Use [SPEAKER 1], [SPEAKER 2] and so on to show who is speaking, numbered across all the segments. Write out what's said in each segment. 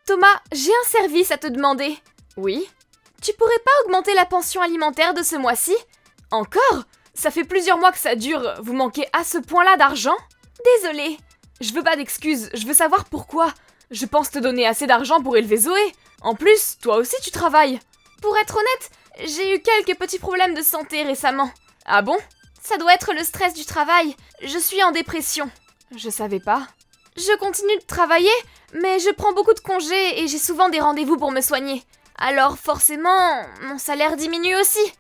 [SPEAKER 1] Thomas, j'ai un service à te demander. Oui? Tu pourrais pas augmenter la pension alimentaire de ce mois-ci? Encore? Ça fait plusieurs mois que ça dure, vous manquez à ce point-là d'argent? Désolée. Je veux pas d'excuses, je veux savoir pourquoi. Je pense te donner assez d'argent pour élever Zoé. En plus, toi aussi tu travailles. Pour être honnête, j'ai eu quelques petits problèmes de santé récemment. Ah bon? Ça doit être le stress du travail. Je suis en dépression. Je savais pas. Je continue de travailler, mais je prends beaucoup de congés et j'ai souvent des rendez-vous pour me soigner. Alors forcément, mon salaire diminue aussi.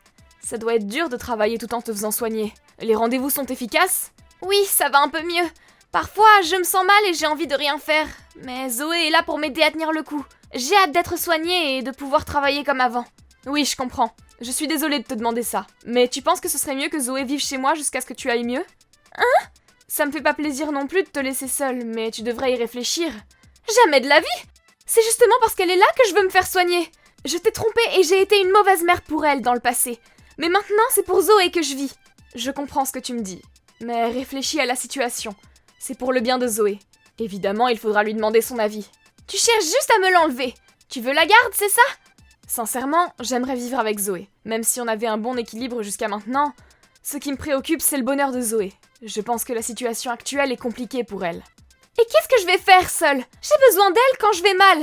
[SPEAKER 1] Ça doit être dur de travailler tout en te faisant soigner. Les rendez-vous sont efficaces? Oui, ça va un peu mieux. Parfois, je me sens mal et j'ai envie de rien faire. Mais Zoé est là pour m'aider à tenir le coup. J'ai hâte d'être soignée et de pouvoir travailler comme avant. Oui, je comprends. Je suis désolée de te demander ça. Mais tu penses que ce serait mieux que Zoé vive chez moi jusqu'à ce que tu ailles mieux? Hein? Ça me fait pas plaisir non plus de te laisser seule, mais tu devrais y réfléchir. Jamais de la vie! C'est justement parce qu'elle est là que je veux me faire soigner. Je t'ai trompée et j'ai été une mauvaise mère pour elle dans le passé. Mais maintenant, c'est pour Zoé que je vis. Je comprends ce que tu me dis. Mais réfléchis à la situation. C'est pour le bien de Zoé. Évidemment, il faudra lui demander son avis. Tu cherches juste à me l'enlever. Tu veux la garde, c'est ça? Sincèrement, j'aimerais vivre avec Zoé. Même si on avait un bon équilibre jusqu'à maintenant, ce qui me préoccupe, c'est le bonheur de Zoé. Je pense que la situation actuelle est compliquée pour elle. Et qu'est-ce que je vais faire seule? J'ai besoin d'elle quand je vais mal.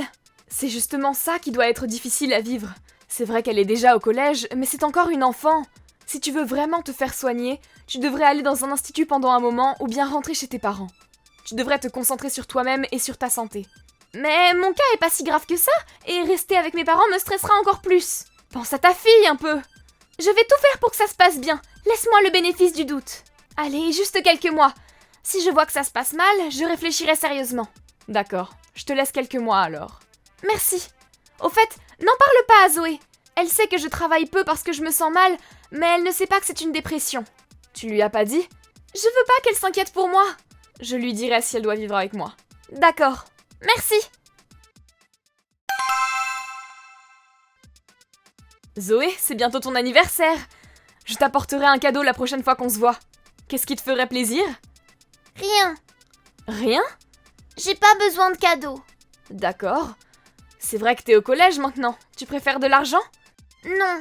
[SPEAKER 1] C'est justement ça qui doit être difficile à vivre. C'est vrai qu'elle est déjà au collège, mais c'est encore une enfant. Si tu veux vraiment te faire soigner, tu devrais aller dans un institut pendant un moment ou bien rentrer chez tes parents. Tu devrais te concentrer sur toi-même et sur ta santé. Mais mon cas est pas si grave que ça, et rester avec mes parents me stressera encore plus. Pense à ta fille un peu. Je vais tout faire pour que ça se passe bien. Laisse-moi le bénéfice du doute. Allez, juste quelques mois. Si je vois que ça se passe mal, je réfléchirai sérieusement. D'accord, je te laisse quelques mois alors. Merci. Au fait, n'en parle pas à Zoé. Elle sait que je travaille peu parce que je me sens mal, mais elle ne sait pas que c'est une dépression. Tu lui as pas dit? Je veux pas qu'elle s'inquiète pour moi. Je lui dirai si elle doit vivre avec moi. D'accord. Merci. Zoé, c'est bientôt ton anniversaire. Je t'apporterai un cadeau la prochaine fois qu'on se voit. Qu'est-ce qui te ferait plaisir?
[SPEAKER 2] Rien.
[SPEAKER 1] Rien?
[SPEAKER 2] J'ai pas besoin de cadeaux.
[SPEAKER 1] D'accord. C'est vrai que t'es au collège maintenant. Tu préfères de l'argent?
[SPEAKER 2] Non.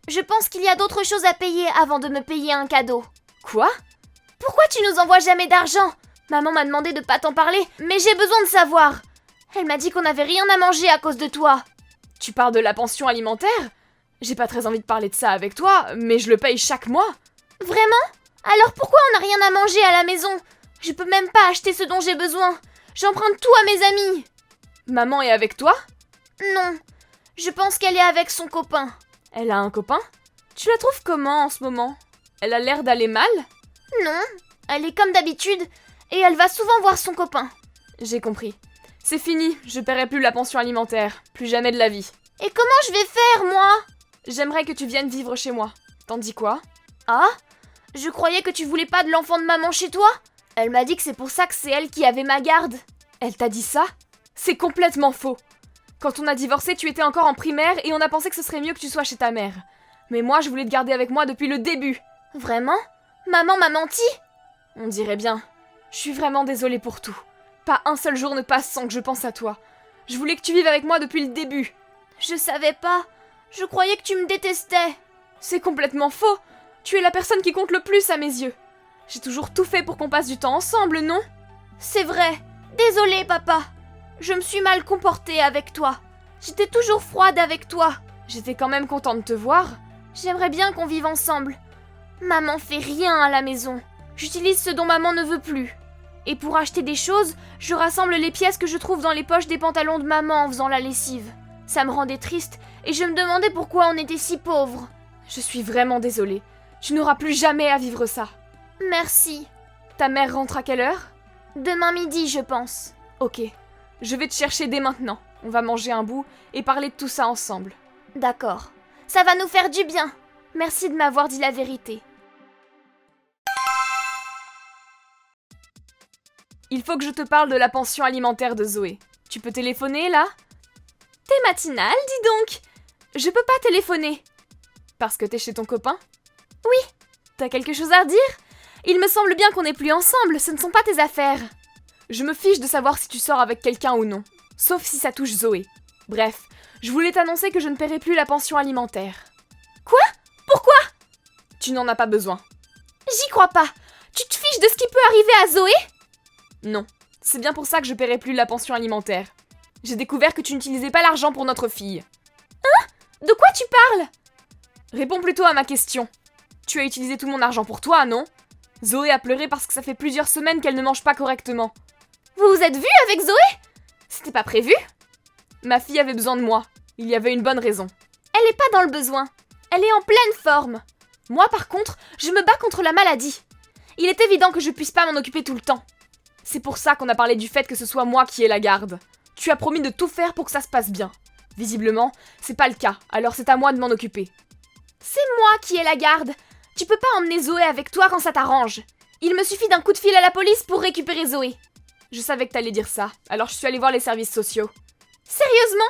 [SPEAKER 2] Je pense qu'il y a d'autres choses à payer avant de me payer un cadeau.
[SPEAKER 1] Quoi?
[SPEAKER 2] Pourquoi tu nous envoies jamais d'argent? Maman m'a demandé de pas t'en parler, mais j'ai besoin de savoir. Elle m'a dit qu'on n'avait rien à manger à cause de toi.
[SPEAKER 1] Tu parles de la pension alimentaire? J'ai pas très envie de parler de ça avec toi, mais je le paye chaque mois.
[SPEAKER 2] Vraiment? Alors pourquoi on n'a rien à manger à la maison? Je peux même pas acheter ce dont j'ai besoin. J'emprunte tout à mes amis.
[SPEAKER 1] Maman est avec toi?
[SPEAKER 2] Non. Je pense qu'elle est avec son copain.
[SPEAKER 1] Elle a un copain? Tu la trouves comment en ce moment? Elle a l'air d'aller mal?
[SPEAKER 2] Non. Elle est comme d'habitude, et elle va souvent voir son copain.
[SPEAKER 1] J'ai compris. C'est fini, je paierai plus la pension alimentaire. Plus jamais de la vie.
[SPEAKER 2] Et comment je vais faire, moi?
[SPEAKER 1] J'aimerais que tu viennes vivre chez moi. T'en dis quoi?
[SPEAKER 2] Ah? Je croyais que tu voulais pas de l'enfant de maman chez toi? Elle m'a dit que c'est pour ça que c'est elle qui avait ma garde.
[SPEAKER 1] Elle t'a dit ça? C'est complètement faux. Quand on a divorcé, tu étais encore en primaire et on a pensé que ce serait mieux que tu sois chez ta mère. Mais moi, je voulais te garder avec moi depuis le début.
[SPEAKER 2] Vraiment? Maman m'a menti?
[SPEAKER 1] On dirait bien. Je suis vraiment désolée pour tout. Pas un seul jour ne passe sans que je pense à toi. Je voulais que tu vives avec moi depuis le début.
[SPEAKER 2] Je savais pas. Je croyais que tu me détestais.
[SPEAKER 1] C'est complètement faux. Tu es la personne qui compte le plus à mes yeux. J'ai toujours tout fait pour qu'on passe du temps ensemble, non?
[SPEAKER 2] C'est vrai. Désolée, papa. Je me suis mal comportée avec toi. J'étais toujours froide avec toi.
[SPEAKER 1] J'étais quand même contente de te voir.
[SPEAKER 2] J'aimerais bien qu'on vive ensemble. Maman fait rien à la maison. J'utilise ce dont maman ne veut plus. Et pour acheter des choses, je rassemble les pièces que je trouve dans les poches des pantalons de maman en faisant la lessive. Ça me rendait triste et je me demandais pourquoi on était si pauvres.
[SPEAKER 1] Je suis vraiment désolée. Tu n'auras plus jamais à vivre ça.
[SPEAKER 2] Merci.
[SPEAKER 1] Ta mère rentre à quelle heure?
[SPEAKER 2] Demain midi, je pense.
[SPEAKER 1] Ok. Je vais te chercher dès maintenant. On va manger un bout et parler de tout ça ensemble.
[SPEAKER 2] D'accord. Ça va nous faire du bien. Merci de m'avoir dit la vérité.
[SPEAKER 1] Il faut que je te parle de la pension alimentaire de Zoé. Tu peux téléphoner, là? T'es matinale, dis donc! Je peux pas téléphoner. Parce que t'es chez ton copain? Oui. T'as quelque chose à dire? Il me semble bien qu'on n'est plus ensemble, ce ne sont pas tes affaires. Je me fiche de savoir si tu sors avec quelqu'un ou non. sauf si ça touche Zoé. Bref, je voulais t'annoncer que je ne paierai plus la pension alimentaire.
[SPEAKER 2] Quoi? Pourquoi?
[SPEAKER 1] Tu n'en as pas besoin.
[SPEAKER 2] J'y crois pas. Tu te fiches de ce qui peut arriver à Zoé?
[SPEAKER 1] Non, c'est bien pour ça que je paierai plus la pension alimentaire. J'ai découvert que tu n'utilisais pas l'argent pour notre fille.
[SPEAKER 2] Hein? De quoi tu parles?
[SPEAKER 1] Réponds plutôt à ma question. Tu as utilisé tout mon argent pour toi, non? Zoé a pleuré parce que ça fait plusieurs semaines qu'elle ne mange pas correctement.
[SPEAKER 2] Vous vous êtes vu avec Zoé? C'était pas prévu?
[SPEAKER 1] Ma fille avait besoin de moi. Il y avait une bonne raison.
[SPEAKER 2] Elle est pas dans le besoin. Elle est en pleine forme. Moi, par contre, je me bats contre la maladie. Il est évident que je puisse pas m'en occuper tout le temps.
[SPEAKER 1] C'est pour ça qu'on a parlé du fait que ce soit moi qui ai la garde. Tu as promis de tout faire pour que ça se passe bien. Visiblement, c'est pas le cas, alors c'est à moi de m'en occuper.
[SPEAKER 2] C'est moi qui ai la garde. Tu peux pas emmener Zoé avec toi quand ça t'arrange. Il me suffit d'un coup de fil à la police pour récupérer Zoé.
[SPEAKER 1] Je savais que t'allais dire ça, alors je suis allée voir les services sociaux.
[SPEAKER 2] Sérieusement?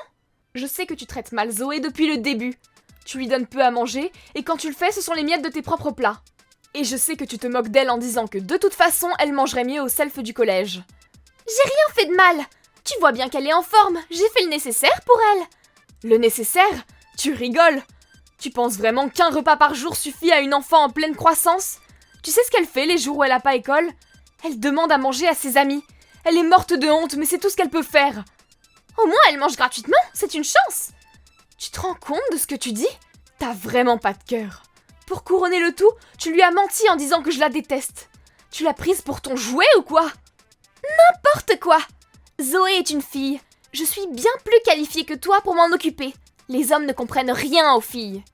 [SPEAKER 1] Je sais que tu traites mal Zoé depuis le début. Tu lui donnes peu à manger, et quand tu le fais, ce sont les miettes de tes propres plats. Et je sais que tu te moques d'elle en disant que de toute façon, elle mangerait mieux au self du collège.
[SPEAKER 2] J'ai rien fait de mal. Tu vois bien qu'elle est en forme. J'ai fait le nécessaire pour elle.
[SPEAKER 1] Le nécessaire? Tu rigoles? Tu penses vraiment qu'un repas par jour suffit à une enfant en pleine croissance? Tu sais ce qu'elle fait les jours où elle a pas école? Elle demande à manger à ses amis. Elle est morte de honte, mais c'est tout ce qu'elle peut faire.
[SPEAKER 2] Au moins, elle mange gratuitement, c'est une chance.
[SPEAKER 1] Tu te rends compte de ce que tu dis? T'as vraiment pas de cœur. Pour couronner le tout, tu lui as menti en disant que je la déteste. Tu l'as prise pour ton jouet ou quoi?
[SPEAKER 2] N'importe quoi. Zoé est une fille. Je suis bien plus qualifiée que toi pour m'en occuper. Les hommes ne comprennent rien aux filles.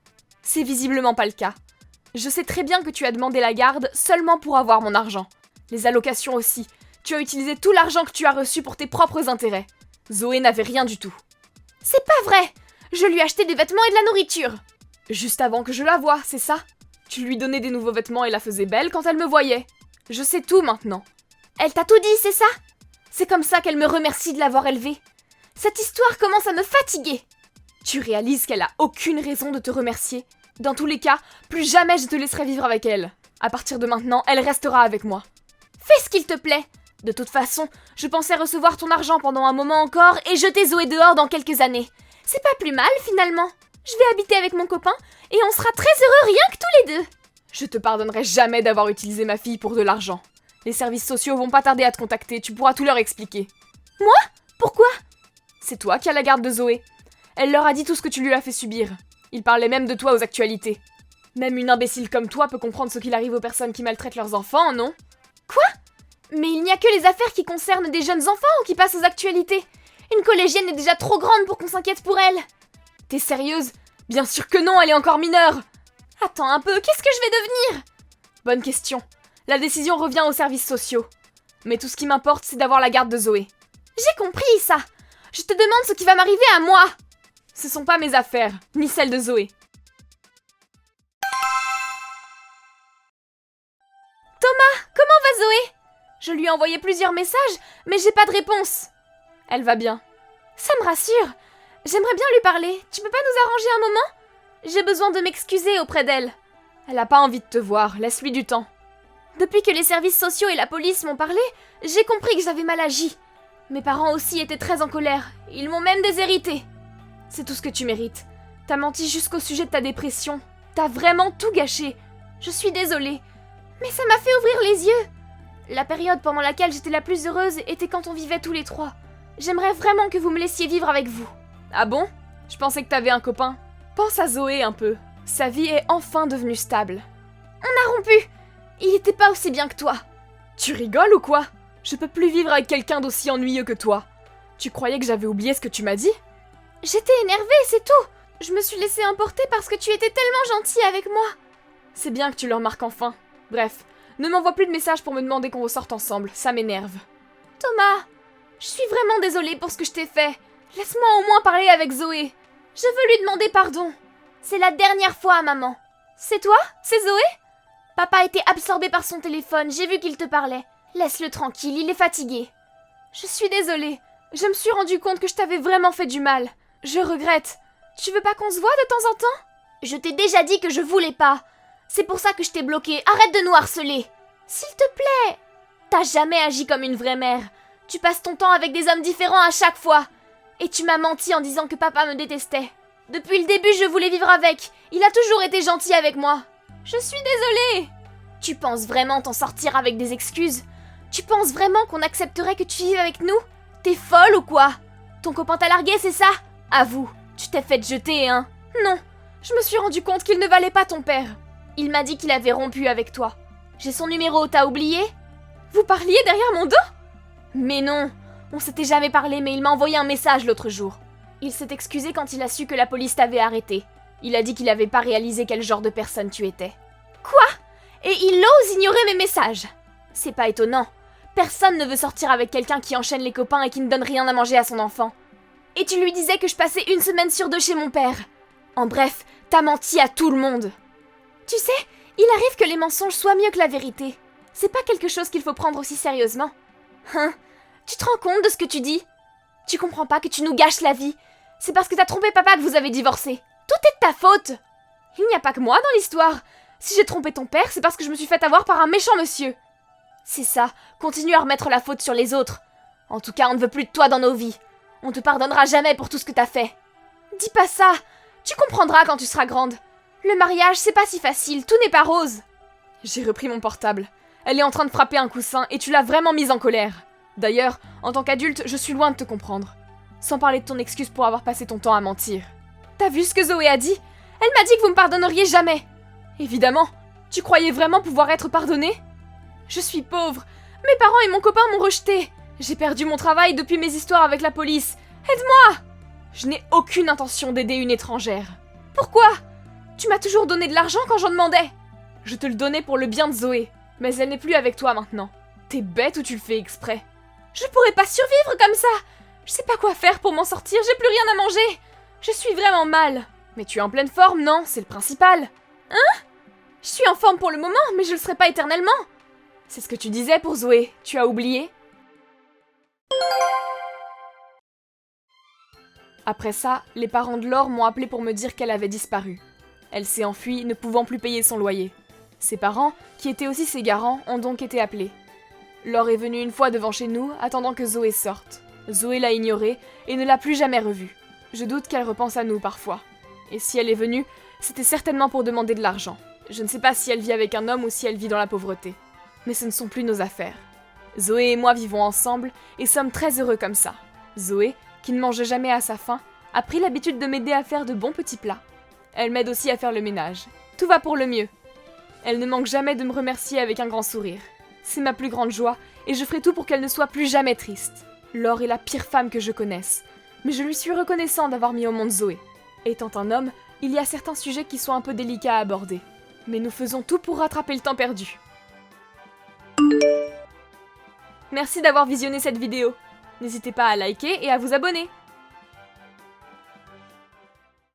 [SPEAKER 1] C'est visiblement pas le cas. Je sais très bien que tu as demandé la garde seulement pour avoir mon argent. Les allocations aussi. Tu as utilisé tout l'argent que tu as reçu pour tes propres intérêts. Zoé n'avait rien du tout.
[SPEAKER 2] C'est pas vrai. Je lui ai acheté des vêtements et de la nourriture.
[SPEAKER 1] Juste avant que je la voie, c'est ça? Tu lui donnais des nouveaux vêtements et la faisais belle quand elle me voyait. Je sais tout maintenant.
[SPEAKER 2] Elle t'a tout dit, c'est ça? C'est comme ça qu'elle me remercie de l'avoir élevée. Cette histoire commence à me fatiguer.
[SPEAKER 1] Tu réalises qu'elle a aucune raison de te remercier? Dans tous les cas, plus jamais je te laisserai vivre avec elle. À partir de maintenant, elle restera avec moi.
[SPEAKER 2] Fais ce qu'il te plaît. De toute façon, je pensais recevoir ton argent pendant un moment encore et jeter Zoé dehors dans quelques années. C'est pas plus mal, finalement. Je vais habiter avec mon copain et on sera très heureux rien que tous les deux.
[SPEAKER 1] Je te pardonnerai jamais d'avoir utilisé ma fille pour de l'argent. Les services sociaux vont pas tarder à te contacter, tu pourras tout leur expliquer.
[SPEAKER 2] Moi? Pourquoi?
[SPEAKER 1] C'est toi qui as la garde de Zoé. Elle leur a dit tout ce que tu lui as fait subir. Ils parlaient même de toi aux actualités. Même une imbécile comme toi peut comprendre ce qu'il arrive aux personnes qui maltraitent leurs enfants, non?
[SPEAKER 2] Quoi? Mais il n'y a que les affaires qui concernent des jeunes enfants ou qui passent aux actualités. Une collégienne est déjà trop grande pour qu'on s'inquiète pour elle.
[SPEAKER 1] T'es sérieuse? Bien sûr que non, elle est encore mineure.
[SPEAKER 2] Attends un peu, qu'est-ce que je vais devenir?
[SPEAKER 1] Bonne question. La décision revient aux services sociaux. Mais tout ce qui m'importe, c'est d'avoir la garde de Zoé.
[SPEAKER 2] J'ai compris ça. Je te demande ce qui va m'arriver à moi.
[SPEAKER 1] Ce sont pas mes affaires, ni celles de Zoé.
[SPEAKER 2] Thomas, comment va Zoé? Je lui ai envoyé plusieurs messages, mais j'ai pas de réponse.
[SPEAKER 1] Elle va bien.
[SPEAKER 2] Ça me rassure. J'aimerais bien lui parler. Tu peux pas nous arranger un moment? J'ai besoin de m'excuser auprès d'elle.
[SPEAKER 1] Elle a pas envie de te voir, laisse-lui du temps.
[SPEAKER 2] Depuis que les services sociaux et la police m'ont parlé, j'ai compris que j'avais mal agi. Mes parents aussi étaient très en colère. Ils m'ont même déshéritée.
[SPEAKER 1] C'est tout ce que tu mérites. T'as menti jusqu'au sujet de ta dépression. T'as vraiment tout gâché.
[SPEAKER 2] Je suis désolée. Mais ça m'a fait ouvrir les yeux. La période pendant laquelle j'étais la plus heureuse était quand on vivait tous les trois. J'aimerais vraiment que vous me laissiez vivre avec vous.
[SPEAKER 1] Ah bon? Je pensais que t'avais un copain. Pense à Zoé un peu. Sa vie est enfin devenue stable.
[SPEAKER 2] On a rompu. Il était pas aussi bien que toi.
[SPEAKER 1] Tu rigoles ou quoi? Je peux plus vivre avec quelqu'un d'aussi ennuyeux que toi. Tu croyais que j'avais oublié ce que tu m'as dit?
[SPEAKER 2] J'étais énervée, c'est tout. Je me suis laissée emporter parce que tu étais tellement gentil avec moi.
[SPEAKER 1] C'est bien que tu le remarques enfin. Bref, ne m'envoie plus de messages pour me demander qu'on ressorte ensemble, ça m'énerve.
[SPEAKER 2] Thomas, je suis vraiment désolée pour ce que je t'ai fait. Laisse-moi au moins parler avec Zoé. Je veux lui demander pardon. C'est la dernière fois, maman. C'est toi? C'est Zoé? Papa était absorbé par son téléphone, j'ai vu qu'il te parlait. Laisse-le tranquille, il est fatigué.
[SPEAKER 1] Je suis désolée. Je me suis rendu compte que je t'avais vraiment fait du mal. Je regrette. Tu veux pas qu'on se voit de temps en temps?
[SPEAKER 2] Je t'ai déjà dit que je voulais pas. C'est pour ça que je t'ai bloqué. Arrête de nous harceler. S'il te plaît. T'as jamais agi comme une vraie mère. Tu passes ton temps avec des hommes différents à chaque fois. Et tu m'as menti en disant que papa me détestait. Depuis le début, je voulais vivre avec. Il a toujours été gentil avec moi.
[SPEAKER 1] Je suis désolée.
[SPEAKER 2] Tu penses vraiment t'en sortir avec des excuses? Tu penses vraiment qu'on accepterait que tu vives avec nous? T'es folle ou quoi? Ton copain t'a largué, c'est ça? Avoue, tu t'es fait jeter, hein?
[SPEAKER 1] Non, je me suis rendu compte qu'il ne valait pas ton père.
[SPEAKER 2] Il m'a dit qu'il avait rompu avec toi. J'ai son numéro, t'as oublié?
[SPEAKER 1] Vous parliez derrière mon dos?
[SPEAKER 2] Mais non, on s'était jamais parlé, mais il m'a envoyé un message l'autre jour. Il s'est excusé quand il a su que la police t'avait arrêté. Il a dit qu'il avait pas réalisé quel genre de personne tu étais.
[SPEAKER 1] Quoi? Et il ose ignorer mes messages?
[SPEAKER 2] C'est pas étonnant. Personne ne veut sortir avec quelqu'un qui enchaîne les copains et qui ne donne rien à manger à son enfant. Et tu lui disais que je passais 1 semaine sur 2 chez mon père. En bref, t'as menti à tout le monde.
[SPEAKER 1] Tu sais, il arrive que les mensonges soient mieux que la vérité. C'est pas quelque chose qu'il faut prendre aussi sérieusement.
[SPEAKER 2] Hein? Tu te rends compte de ce que tu dis? Tu comprends pas que tu nous gâches la vie? C'est parce que t'as trompé papa que vous avez divorcé.
[SPEAKER 1] Tout est de ta faute. Il n'y a pas que moi dans l'histoire. Si j'ai trompé ton père, c'est parce que je me suis fait avoir par un méchant monsieur.
[SPEAKER 2] C'est ça, continue à remettre la faute sur les autres. En tout cas, on ne veut plus de toi dans nos vies. On te pardonnera jamais pour tout ce que t'as fait.
[SPEAKER 1] Dis pas ça. Tu comprendras quand tu seras grande. Le mariage, c'est pas si facile, tout n'est pas rose. J'ai repris mon portable. Elle est en train de frapper un coussin et tu l'as vraiment mise en colère. D'ailleurs, en tant qu'adulte, je suis loin de te comprendre. Sans parler de ton excuse pour avoir passé ton temps à mentir. T'as vu ce que Zoé a dit? Elle m'a dit que vous me pardonneriez jamais. Évidemment. Tu croyais vraiment pouvoir être pardonnée? Je suis pauvre. Mes parents et mon copain m'ont rejetée. J'ai perdu mon travail depuis mes histoires avec la police. Aide-moi! Je n'ai aucune intention d'aider une étrangère. Pourquoi? Tu m'as toujours donné de l'argent quand j'en demandais. Je te le donnais pour le bien de Zoé, mais elle n'est plus avec toi maintenant. T'es bête ou tu le fais exprès? Je pourrais pas survivre comme ça. Je sais pas quoi faire pour m'en sortir, j'ai plus rien à manger. Je suis vraiment mal. Mais tu es en pleine forme, non? C'est le principal. Hein? Je suis en forme pour le moment, mais je le serai pas éternellement. C'est ce que tu disais pour Zoé, tu as oublié? Après ça, les parents de Laure m'ont appelé pour me dire qu'elle avait disparu. Elle s'est enfuie, ne pouvant plus payer son loyer. Ses parents, qui étaient aussi ses garants, ont donc été appelés. Laure est venue une fois devant chez nous, attendant que Zoé sorte. Zoé l'a ignorée et ne l'a plus jamais revue. Je doute qu'elle repense à nous parfois. Et si elle est venue, c'était certainement pour demander de l'argent. Je ne sais pas si elle vit avec un homme ou si elle vit dans la pauvreté. Mais ce ne sont plus nos affaires. Zoé et moi vivons ensemble et sommes très heureux comme ça. Zoé, qui ne mange jamais à sa faim, a pris l'habitude de m'aider à faire de bons petits plats. Elle m'aide aussi à faire le ménage. Tout va pour le mieux. Elle ne manque jamais de me remercier avec un grand sourire. C'est ma plus grande joie et je ferai tout pour qu'elle ne soit plus jamais triste. Laure est la pire femme que je connaisse, mais je lui suis reconnaissant d'avoir mis au monde Zoé. Étant un homme, il y a certains sujets qui sont un peu délicats à aborder. Mais nous faisons tout pour rattraper le temps perdu. Merci d'avoir visionné cette vidéo. N'hésitez pas à liker et à vous abonner.